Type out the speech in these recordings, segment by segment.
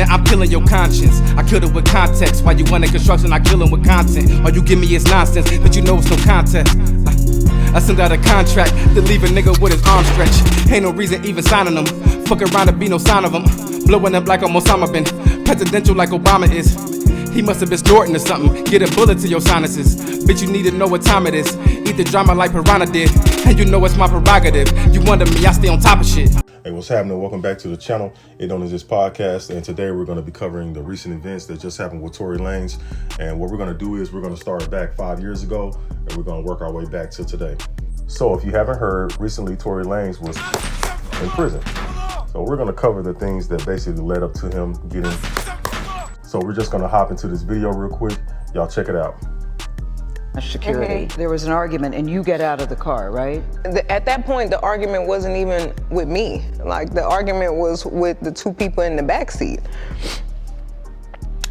minute, I'm killing your conscience. I killed it with context. Why you want construction, I kill him with content. All you give me is nonsense, but you know it's no contest. I send out a contract to leave a nigga with his arm stretched. Ain't no reason even signing them. Fuck around to be no sign of him. Blowing up like Osama bin. Presidential like Obama is. He must have been snorting or something. Get a bullet to your sinuses. Bitch, you need to know what time it is. Eat the drama like Piranha did. And you know it's my prerogative. You wonder me, I stay on top of shit. Hey, what's happening? Welcome back to the channel, Itdontexistpodcast. And today we're going to be covering the recent events that just happened with Tory Lanez. And what we're going to do is we're going to start back 5 years ago and we're going to work our way back to today. So if you haven't heard, recently Tory Lanez was in prison. So we're going to cover the things that basically led up to him getting. So we're just going to hop into this video real quick. Y'all check it out. Security. There was an argument and you get out of the car, right? At that point, the argument wasn't even with me. Like, the argument was with the two people in the back seat.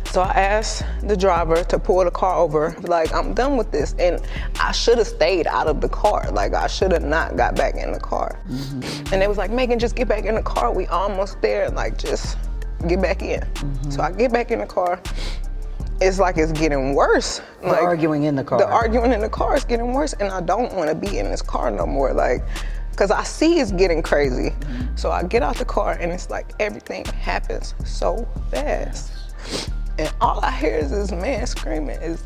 So I asked the driver to pull the car over, like, I'm done with this. And I should have stayed out of the car. Like, I should have not got back in the car. Mm-hmm. And they was like, Megan, just get back in the car. We almost there. Like, just get back in. Mm-hmm. So I get back in the car. It's like it's getting worse. The arguing in the car. The arguing in the car is getting worse, and I don't want to be in this car no more. Like, because I see it's getting crazy. Mm-hmm. So I get out the car, and it's like everything happens so fast. And all I hear is this man screaming. He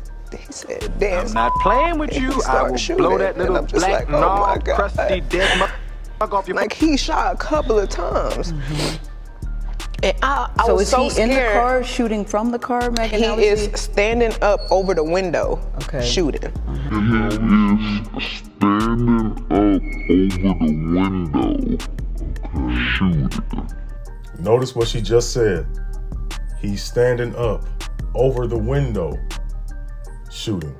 said, dance. I'm not playing with you. I will blow that little black, knob, crusty, dead motherfucker off your. Like, he shot a couple of times. Mm-hmm. And I so was so is he scared. In the car, shooting from the car, Megan? He is standing up over the window, shooting. He is standing up over the window, shooting. Notice what she just said. He's standing up over the window, shooting.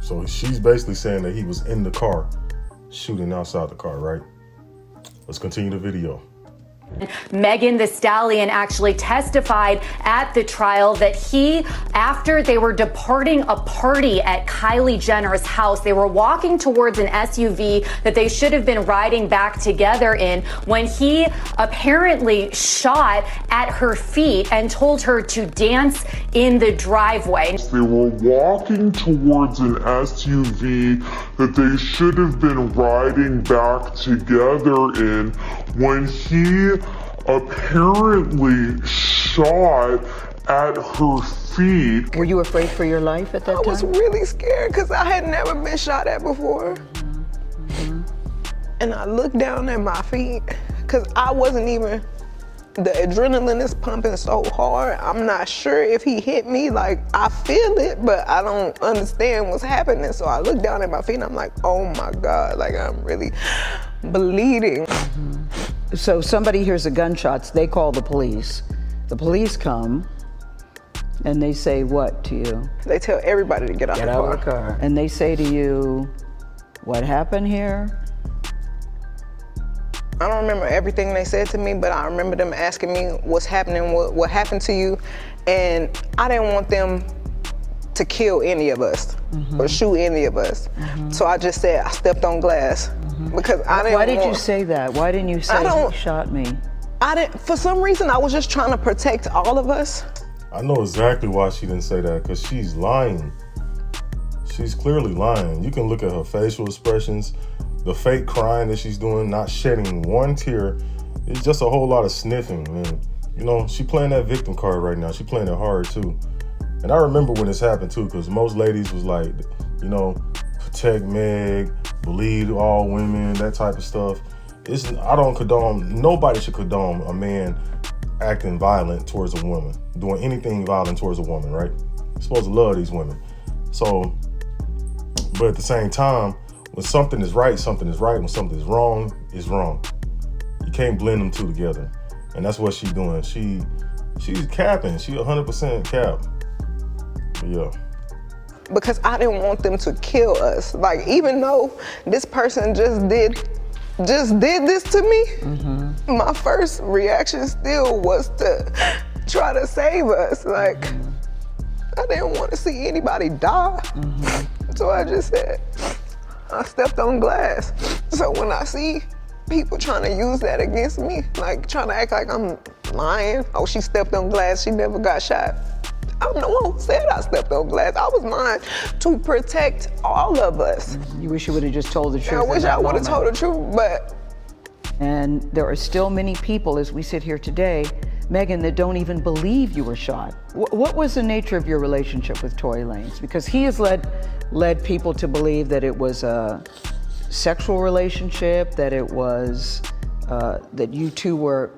So she's basically saying that he was in the car, shooting outside the car, right? Let's continue the video. Megan Thee Stallion actually testified at the trial that he, after they were departing a party at Kylie Jenner's house, they were walking towards an SUV that they should have been riding back together in when he apparently shot at her feet and told her to dance in the driveway. They were walking towards an SUV that they should have been riding back together in when he apparently shot at her feet. Were you afraid for your life at that time? I was really scared because I had never been shot at before. Mm-hmm. And I looked down at my feet because I wasn't even, the adrenaline is pumping so hard. I'm not sure if he hit me. Like, I feel it, but I don't understand what's happening. So I look down at my feet and I'm like, oh my God, like I'm really bleeding. Mm-hmm. So somebody hears the gunshots, they call the police. The police come and they say what to you? They tell everybody to get out of the car. And they say to you, what happened here? I don't remember everything they said to me, but I remember them asking me what's happening, what happened to you. And I didn't want them to kill any of us or shoot any of us. So I just said I stepped on glass because I didn't. Why did you say that? Why didn't you say he shot me? I didn't. For some reason, I was just trying to protect all of us. I know exactly why she didn't say that, because she's lying. She's clearly lying. You can look at her facial expressions, the fake crying that she's doing, not shedding one tear. It's just a whole lot of sniffing, man. You know, she playing that victim card right now. She playing it hard too. And I remember when this happened too, because most ladies was like, you know, protect Meg, believe all women, that type of stuff. I don't condone, nobody should condone a man acting violent towards a woman, doing anything violent towards a woman, right? You're supposed to love these women. So, but at the same time, when something is right, something is right. When something is wrong, it's wrong. You can't blend them two together. And that's what she's doing. She's capping. She 100% cap. But yeah. Because I didn't want them to kill us. Like, even though this person just did this to me, my first reaction still was to try to save us. Like, I didn't want to see anybody die. So I just said, I stepped on glass. So when I see people trying to use that against me, like trying to act like I'm lying. Oh, she stepped on glass, she never got shot. I'm the one who said I stepped on glass. I was lying to protect all of us. You wish you would have just told the truth. I wish I would have told the truth, but. And there are still many people, as we sit here today, Megan, that don't even believe you were shot. What was the nature of your relationship with Tory Lanez? Because he has led people to believe that it was a sexual relationship, that it was, that you two were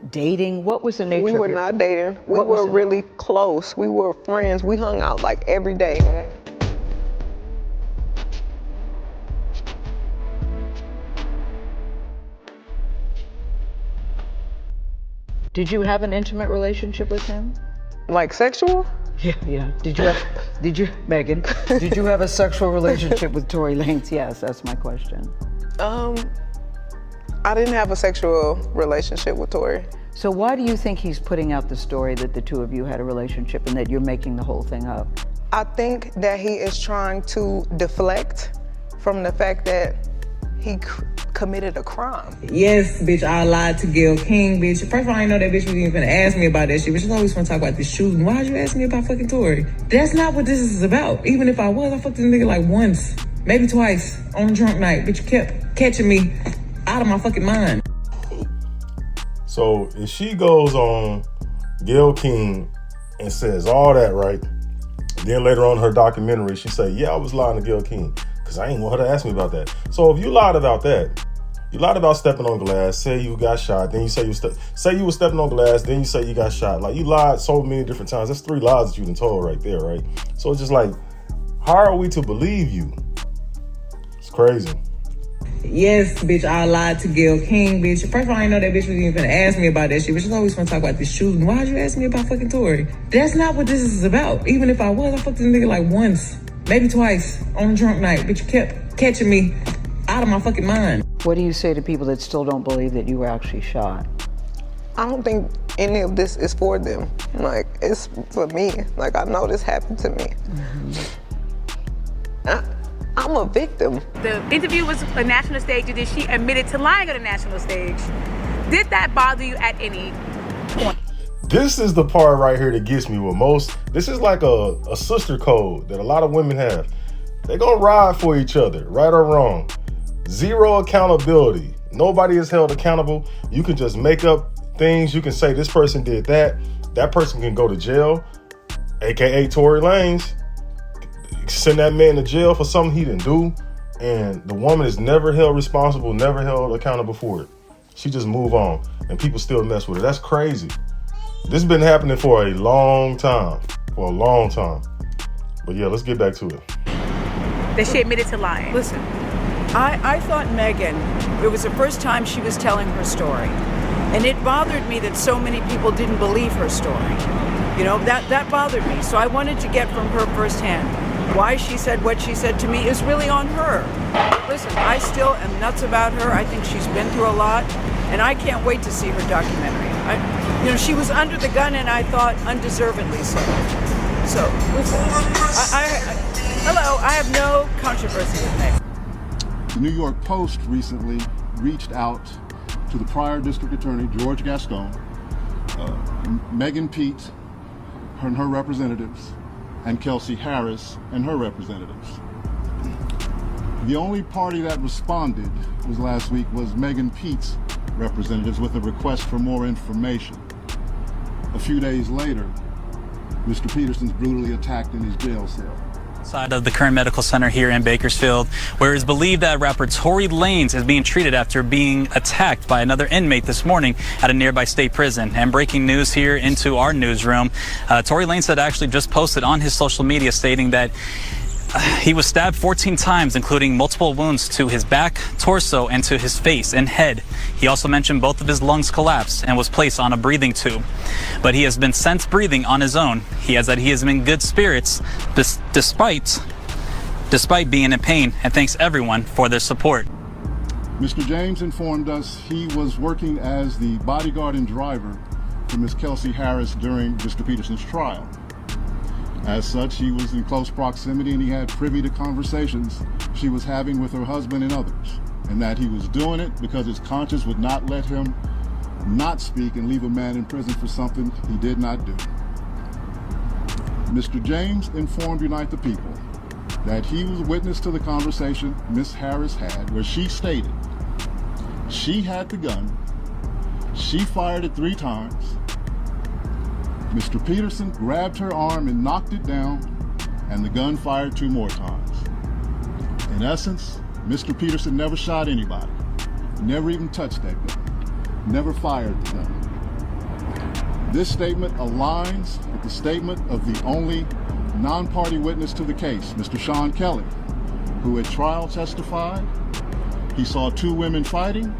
dating. What was the nature of We were not dating. We were really close. We were friends. We hung out like every day. Did you have an intimate relationship with him? Like sexual? Yeah. Megan, did you have a sexual relationship with Tory Lanez? Yes, that's my question. I didn't have a sexual relationship with Tory. So why do you think he's putting out the story that the two of you had a relationship and that you're making the whole thing up? I think that he is trying to deflect from the fact that he committed a crime. Yes, bitch, I lied to Gayle King, bitch. First of all, I didn't know that bitch was even gonna ask me about that shit, but she's always wanna talk about this shooting. Why'd you ask me about fucking Tory? That's not what this is about. Even if I was, I fucked this nigga like once, maybe twice on a drunk night, but you kept catching me out of my fucking mind. So if she goes on Gayle King and says all that, right? Then later on in her documentary, she say, yeah, I was lying to Gayle King because I ain't want her to ask me about that. So if you lied about that, you lied about stepping on glass, say you got shot, then you say you were stepping on glass, then you say you got shot. Like, you lied so many different times. That's 3 lies that you done told right there, right? So it's just like, how are we to believe you? It's crazy. Yes, bitch, I lied to Gayle King, bitch. First of all, I didn't know that bitch was even gonna ask me about that shit, but she's always wanna talk about this shooting. Why'd you ask me about fucking Tory? That's not what this is about. Even if I was, I fucked this nigga like once, maybe twice on a drunk night, but you kept catching me out of my fucking mind. What do you say to people that still don't believe that you were actually shot? I don't think any of this is for them. Like, it's for me. Like, I know this happened to me. I'm a victim. The interview was a national stage, and then she admitted to lying on a national stage. Did that bother you at any point? This is the part right here that gets me with most. This is like a sister code that a lot of women have. They're gonna ride for each other, right or wrong. Zero accountability. Nobody is held accountable. You can just make up things. You can say this person did that. That person can go to jail, aka Tory Lanez. Send that man to jail for something he didn't do, and the woman is never held responsible, never held accountable for it. She just move on, and people still mess with her. That's crazy. This has been happening for a long time, But yeah, let's get back to it. That she admitted to lying. Listen, I thought Megan, it was the first time she was telling her story, and it bothered me that so many people didn't believe her story. You know, that bothered me, so I wanted to get from her firsthand. Why she said what she said to me is really on her. Listen, I still am nuts about her. I think she's been through a lot, and I can't wait to see her documentary. She was under the gun, and I thought undeservedly so. So, listen, hello, I have no controversy with Megan. The New York Post recently reached out to the prior district attorney, George Gascon, Megan Pete, and her representatives, and Kelsey Harris and her representatives. The only party that responded last week was Megan Pete's representatives with a request for more information. A few days later, Mr. Peterson's brutally attacked in his jail cell. Side of the current medical center here in Bakersfield, where it's believed that rapper Tory Lanez is being treated after being attacked by another inmate this morning at a nearby state prison. And breaking news here into our newsroom, Tory Lanez had actually just posted on his social media stating that he was stabbed 14 times, including multiple wounds to his back, torso, and to his face and head. He also mentioned both of his lungs collapsed and was placed on a breathing tube. But he has been since breathing on his own. He has been in good spirits despite being in pain, and thanks everyone for their support. Mr. James informed us he was working as the bodyguard and driver for Ms. Kelsey Harris during Mr. Peterson's trial. As such, he was in close proximity and he had privy to conversations she was having with her husband and others, and that he was doing it because his conscience would not let him not speak and leave a man in prison for something he did not do. Mr. James informed Unite the People that he was witness to the conversation Ms. Harris had, where she stated she had the gun, she fired it 3 times, Mr. Peterson grabbed her arm and knocked it down, and the gun fired 2 more times. In essence, Mr. Peterson never shot anybody, never even touched that gun, never fired the gun. This statement aligns with the statement of the only non-party witness to the case, Mr. Sean Kelly, who at trial testified he saw 2 women fighting,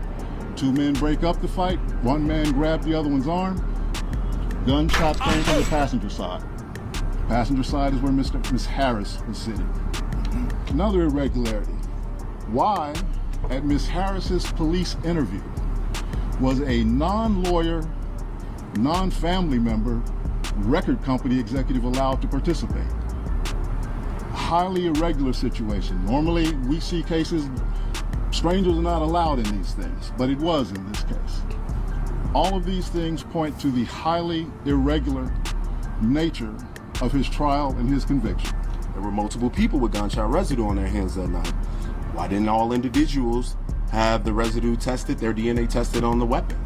2 men break up the fight, 1 man grabbed the other one's arm, gunshots came from the passenger side. The passenger side is where Ms. Harris was sitting. Another irregularity. Why, at Ms. Harris's police interview, was a non-lawyer, non-family member, record company executive allowed to participate? A highly irregular situation. Normally, we see cases, strangers are not allowed in these things, but it was in this case. All of these things point to the highly irregular nature of his trial and his conviction. There were multiple people with gunshot residue on their hands that night. Why didn't all individuals have the residue tested, their DNA tested on the weapon?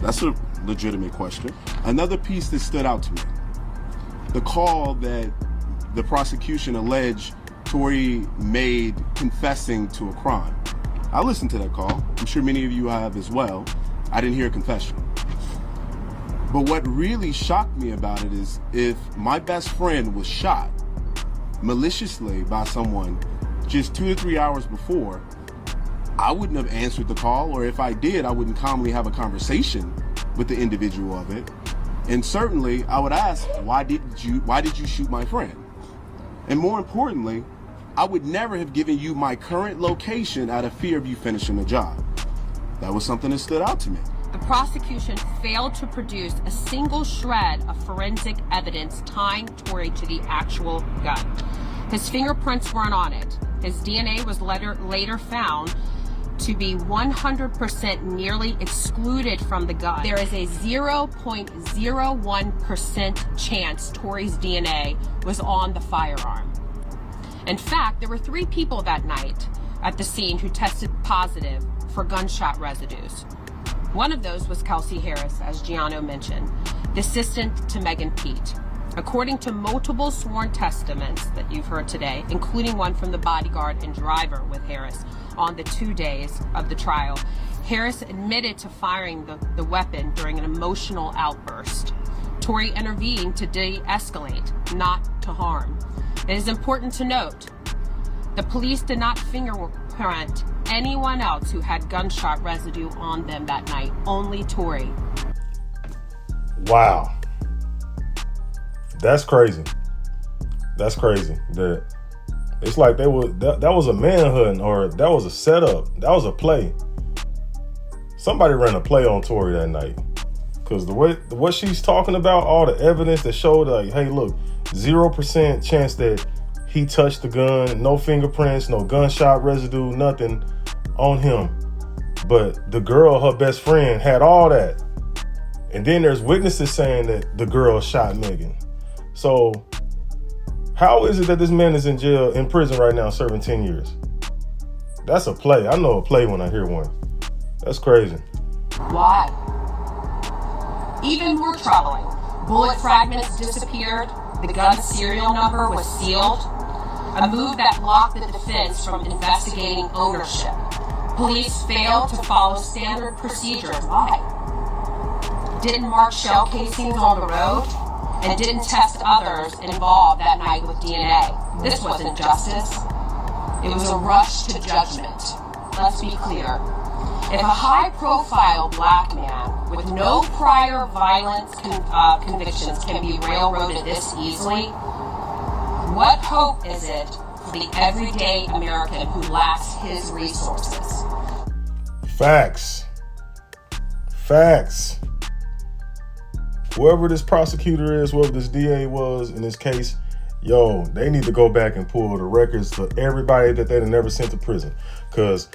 That's a legitimate question. Another piece that stood out to me, the call that the prosecution alleged Tory made confessing to a crime. I listened to that call. I'm sure many of you have as well. I didn't hear a confession. But what really shocked me about it is if my best friend was shot maliciously by someone just 2 to 3 hours before, I wouldn't have answered the call, or if I did, I wouldn't calmly have a conversation with the individual of it. And certainly I would ask, why did you shoot my friend? And more importantly, I would never have given you my current location out of fear of you finishing the job. That was something that stood out to me. The prosecution failed to produce a single shred of forensic evidence tying Tory to the actual gun. His fingerprints weren't on it. His DNA was later found to be 100% nearly excluded from the gun. There is a 0.01% chance Tory's DNA was on the firearm. In fact, there were 3 people that night at the scene who tested positive for gunshot residues. One of those was Kelsey Harris, as Gianno mentioned, the assistant to Megan Pete. According to multiple sworn testaments that you've heard today, including one from the bodyguard and driver with Harris on the 2 days of the trial, Harris admitted to firing the weapon during an emotional outburst. Tory intervened to de-escalate, not to harm. It is important to note, the police did not fingerprint anyone else who had gunshot residue on them that night, only Tory. Wow. That's crazy. That's crazy. It's like that was a manhunt, or that was a setup. That was a play. Somebody ran a play on Tory that night. Because what she's talking about, all the evidence that showed, like, hey, look, 0% chance that he touched the gun, no fingerprints, no gunshot residue, nothing on him. But the girl, her best friend, had all that. And then there's witnesses saying that the girl shot Megan. So how is it that this man is in prison right now serving 10 years? That's a play. I know a play when I hear one. That's crazy. Why? Even more troubling, bullet fragments disappeared, the gun serial number was sealed, a move that blocked the defense from investigating ownership. Police failed to follow standard procedures. Why? Didn't mark shell casings on the road, and didn't test others involved that night with DNA. This wasn't justice. It was a rush to judgment. Let's be clear. If a high-profile black man with no prior violence convictions can be railroaded this easily, what hope is it for the everyday American who lacks his resources? Facts. Facts. Whoever this prosecutor is, whoever this DA was in this case, they need to go back and pull the records for everybody that they've never sent to prison. Because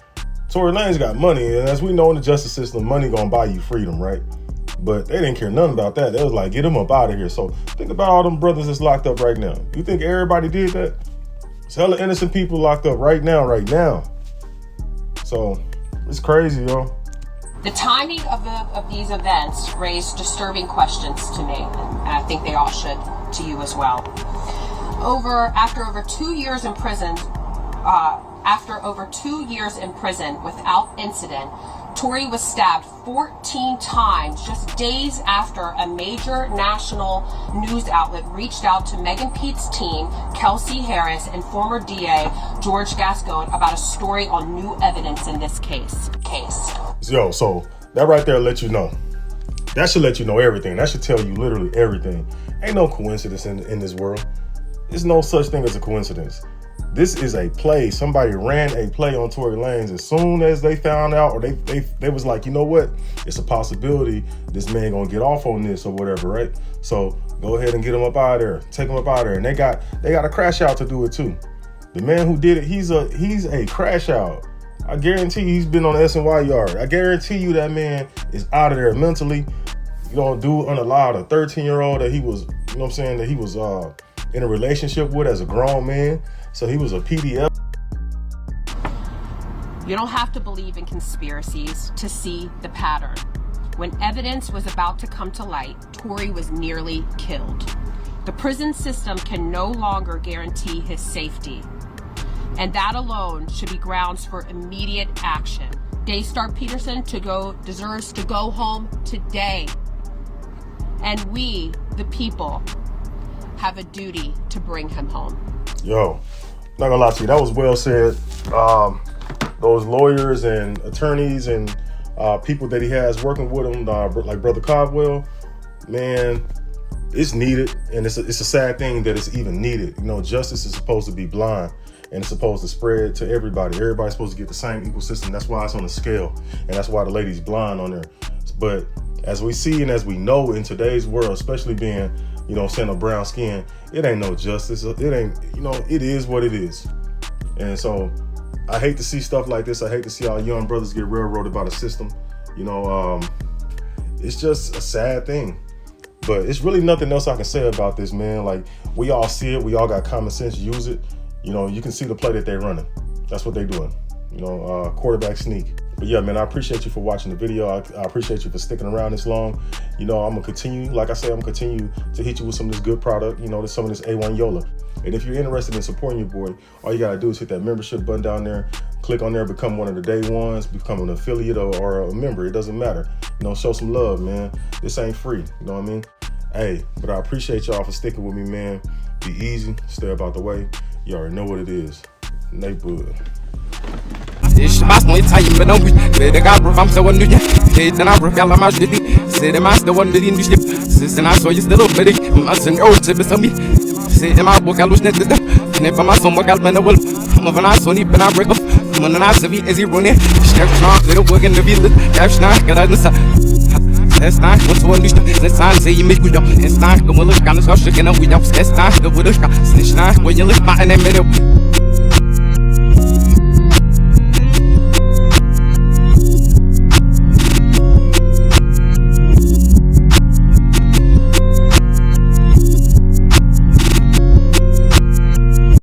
Tory Lanez got money, and as we know in the justice system, money gonna buy you freedom, right? But they didn't care nothing about that. They was like, get him up out of here. So think about all them brothers that's locked up right now. You think everybody did that? There's hella innocent people locked up right now. So it's crazy, yo. The timing of these events raised disturbing questions to me, and I think they all should to you as well. After over 2 years in prison without incident, Tory was stabbed 14 times just days after a major national news outlet reached out to Megan Pete's team, Kelsey Harris, and former DA George Gascon about a story on new evidence in this case. Yo, so that right there let you know. That should let you know everything. That should tell you literally everything. Ain't no coincidence in this world. There's no such thing as a coincidence. This is a play. Somebody ran a play on Tory Lanez. As soon as they found out, or they was like, you know what? It's a possibility this man gonna get off on this or whatever, right? So go ahead and get him up out of there. Take him up out of there. And they got a crash out to do it too. The man who did it, he's a crash out. I guarantee you he's been on the SNY yard. I guarantee you that man is out of there mentally. You know, dude unallowed a 13-year-old that he was, you know what I'm saying, that he was in a relationship with as a grown man. So he was a PDF. You don't have to believe in conspiracies to see the pattern. When evidence was about to come to light, Tory was nearly killed. The prison system can no longer guarantee his safety, and that alone should be grounds for immediate action. Daystar Peterson deserves to go home today. And we, the people, have a duty to bring him home. Yo, not gonna lie to you, that was well said. Those lawyers and attorneys and people that he has working with him, like Brother Caldwell, man, it's needed, and it's a sad thing that it's even needed. You know, justice is supposed to be blind, and it's supposed to spread to everybody. Everybody's supposed to get the same equal system. That's why it's on a scale, and that's why the lady's blind on there. But as we see and as we know in today's world, especially being, you know, saying a brown skin, it ain't no justice. It ain't, you know, it is what it is. And so I hate to see stuff like this. I hate to see our young brothers get railroaded by the system. You know, it's just a sad thing. But it's really nothing else I can say about this, man. Like, we all see it. We all got common sense. Use it. You know, you can see the play that they're running. That's what they're doing. You know, quarterback sneak. But yeah, man, I appreciate you for watching the video. I appreciate you for sticking around this long. You know, I'm going to continue, like I said, I'm going to continue to hit you with some of this good product, you know, some of this A1 Yola. And if you're interested in supporting your boy, all you got to do is hit that membership button down there, click on there, become one of the day ones, become an affiliate or a member. It doesn't matter. You know, show some love, man. This ain't free. You know what I mean? Hey, but I appreciate y'all for sticking with me, man. Be easy. Stay about the way. You already know what it is. Neighborhood. Ich mach's nur jetzt heim mit Onkel. Der Gabel vom so und ja. Den Abru fella mach dit. Say the master one did in this. Since I saw you still up with it. Must an old tip to me. Say the my book I was net. Never my son what got man will. When I saw it, I break up. When I see it, is he running? Step strong, little work in the village. Cash not got on the side. It's not what's one dish. Let's not say you make good. It's not the will of kind of shaking up without. It's not the wood. Snitch not when you look my name.